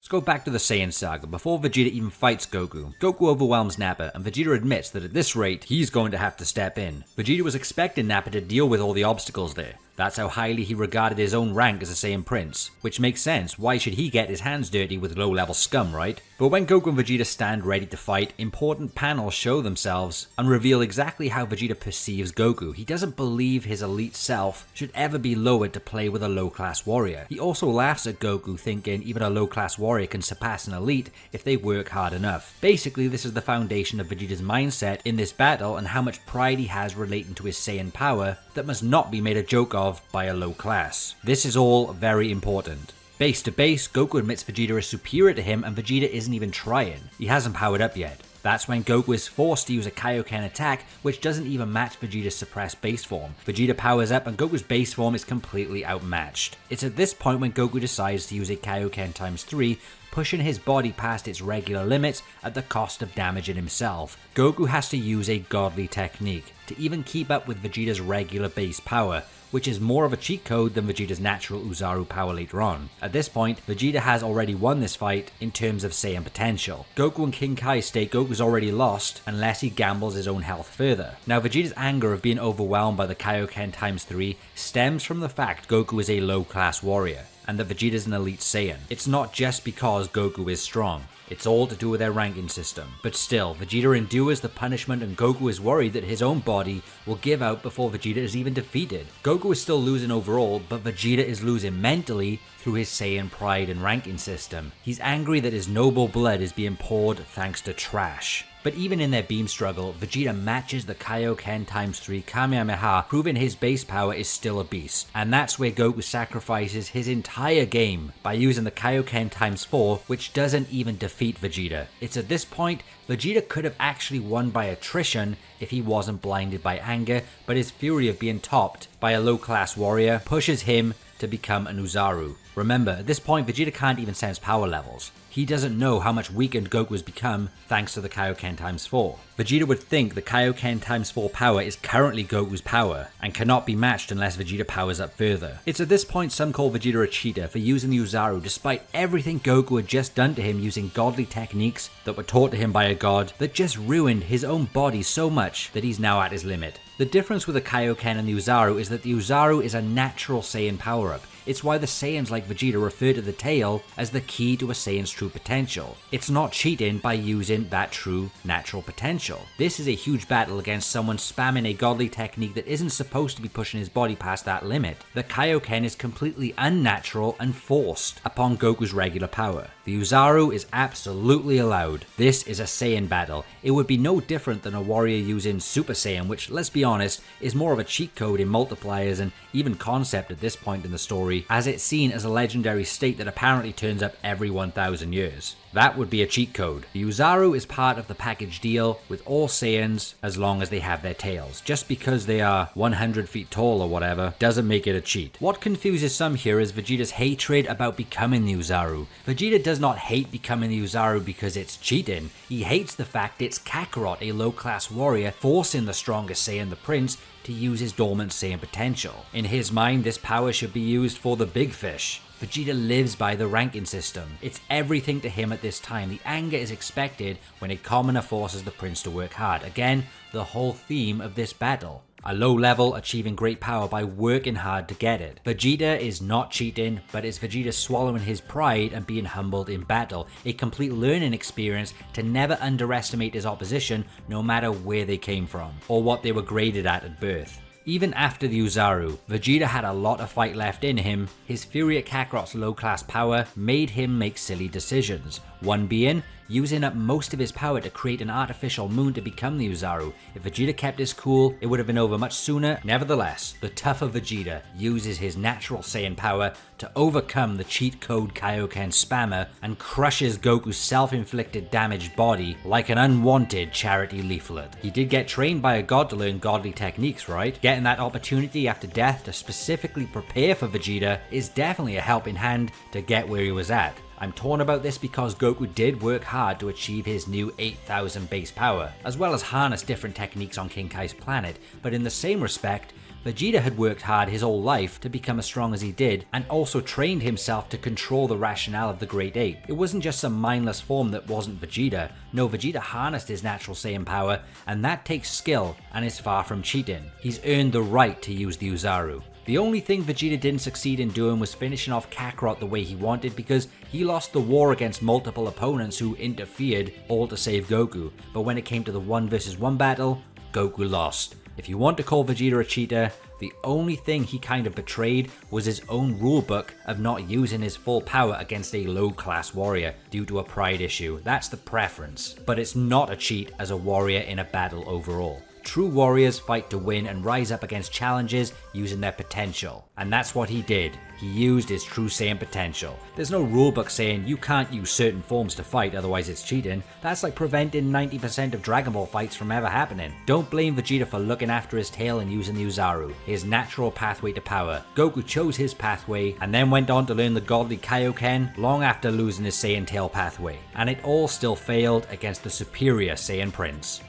Let's go back to the Saiyan saga. Before Vegeta even fights Goku, Goku overwhelms Nappa, and Vegeta admits that at this rate, he's going to have to step in. Vegeta was expecting Nappa to deal with all the obstacles there. That's how highly he regarded his own rank as a Saiyan Prince, which makes sense. Why should he get his hands dirty with low-level scum, right? But when Goku and Vegeta stand ready to fight, important panels show themselves and reveal exactly how Vegeta perceives Goku. He doesn't believe his elite self should ever be lowered to play with a low-class warrior. He also laughs at Goku, thinking even a low-class warrior can surpass an elite if they work hard enough. Basically, this is the foundation of Vegeta's mindset in this battle and how much pride he has relating to his Saiyan power that must not be made a joke of by a low class. This is all very important. Base to base, Goku admits Vegeta is superior to him and Vegeta isn't even trying. He hasn't powered up yet. That's when Goku is forced to use a Kaio-ken attack, which doesn't even match Vegeta's suppressed base form. Vegeta powers up and Goku's base form is completely outmatched. It's at this point when Goku decides to use a Kaio-ken times 3, pushing his body past its regular limits at the cost of damaging himself. Goku has to use a godly technique to even keep up with Vegeta's regular base power, which is more of a cheat code than Vegeta's natural Oozaru power later on. At this point, Vegeta has already won this fight in terms of Saiyan potential. Goku and King Kai state Goku's already lost unless he gambles his own health further. Now, Vegeta's anger of being overwhelmed by the Kaio-ken times 3 stems from the fact Goku is a low-class warrior, and that Vegeta's an elite Saiyan. It's not just because Goku is strong. It's all to do with their ranking system. But still, Vegeta endures the punishment and Goku is worried that his own body will give out before Vegeta is even defeated. Goku is still losing overall, but Vegeta is losing mentally through his Saiyan pride and ranking system. He's angry that his noble blood is being poured thanks to trash. But even in their beam struggle, Vegeta matches the Kaio-ken times 3 Kamehameha, proving his base power is still a beast. And that's where Goku sacrifices his entire game by using the Kaio-ken times 4, which doesn't even defeat Vegeta. It's at this point, Vegeta could have actually won by attrition if he wasn't blinded by anger, but his fury of being topped by a low-class warrior pushes him to become an Oozaru. Remember, at this point Vegeta can't even sense power levels. He doesn't know how much weakened Goku has become thanks to the Kaio-ken times 4. Vegeta would think the Kaio-ken times 4 power is currently Goku's power, and cannot be matched unless Vegeta powers up further. It's at this point some call Vegeta a cheater for using the Oozaru despite everything Goku had just done to him using godly techniques that were taught to him by a god that just ruined his own body so much that he's now at his limit. The difference with the Kaio-ken and the Oozaru is that the Oozaru is a natural Saiyan power-up. It's why the Saiyans like Vegeta refer to the tail as the key to a Saiyan's true potential. It's not cheating by using that true natural potential. This is a huge battle against someone spamming a godly technique that isn't supposed to be pushing his body past that limit. The Kaio-ken is completely unnatural and forced upon Goku's regular power. The Oozaru is absolutely allowed. This is a Saiyan battle. It would be no different than a warrior using Super Saiyan, which, let's be honest, is more of a cheat code in multipliers and even concept at this point in the story, as it's seen as a legendary state that apparently turns up every 1000 years. That would be a cheat code. The Oozaru is part of the package deal with all Saiyans as long as they have their tails. Just because they are 100 feet tall or whatever doesn't make it a cheat. What confuses some here is Vegeta's hatred about becoming the Oozaru. Vegeta does not hate becoming the Oozaru because it's cheating. He hates the fact it's Kakarot, a low-class warrior, forcing the strongest Saiyan, the Prince, to use his dormant Saiyan potential. In his mind, this power should be used for the big fish. Vegeta lives by the ranking system. It's everything to him at this time. The anger is expected when a commoner forces the Prince to work hard. Again, the whole theme of this battle. A low level achieving great power by working hard to get it. Vegeta is not cheating, but it's Vegeta swallowing his pride and being humbled in battle. A complete learning experience to never underestimate his opposition, no matter where they came from, or what they were graded at birth. Even after the Oozaru, Vegeta had a lot of fight left in him. His fury at Kakarot's low-class power made him make silly decisions. One being, using up most of his power to create an artificial moon to become the Oozaru. If Vegeta kept his cool, it would have been over much sooner. Nevertheless, the tougher Vegeta uses his natural Saiyan power to overcome the cheat code Kaio-ken spammer and crushes Goku's self-inflicted damaged body like an unwanted charity leaflet. He did get trained by a god to learn godly techniques, right? Getting that opportunity after death to specifically prepare for Vegeta is definitely a helping hand to get where he was at. I'm torn about this because Goku did work hard to achieve his new 8000 base power, as well as harness different techniques on King Kai's planet, but in the same respect, Vegeta had worked hard his whole life to become as strong as he did, and also trained himself to control the rationale of the Great Ape. It wasn't just some mindless form that wasn't Vegeta. No, Vegeta harnessed his natural Saiyan power, and that takes skill and is far from cheating. He's earned the right to use the Oozaru. The only thing Vegeta didn't succeed in doing was finishing off Kakarot the way he wanted, because he lost the war against multiple opponents who interfered, all to save Goku. But when it came to the 1 versus 1 battle, Goku lost. If you want to call Vegeta a cheater, the only thing he kind of betrayed was his own rulebook of not using his full power against a low-class warrior due to a pride issue. That's the preference. But it's not a cheat as a warrior in a battle overall. True warriors fight to win and rise up against challenges using their potential. And that's what he did. He used his true Saiyan potential. There's no rulebook saying you can't use certain forms to fight, otherwise it's cheating. That's like preventing 90% of Dragon Ball fights from ever happening. Don't blame Vegeta for looking after his tail and using the Oozaru, his natural pathway to power. Goku chose his pathway and then went on to learn the godly Kaio-ken long after losing his Saiyan tail pathway. And it all still failed against the superior Saiyan Prince.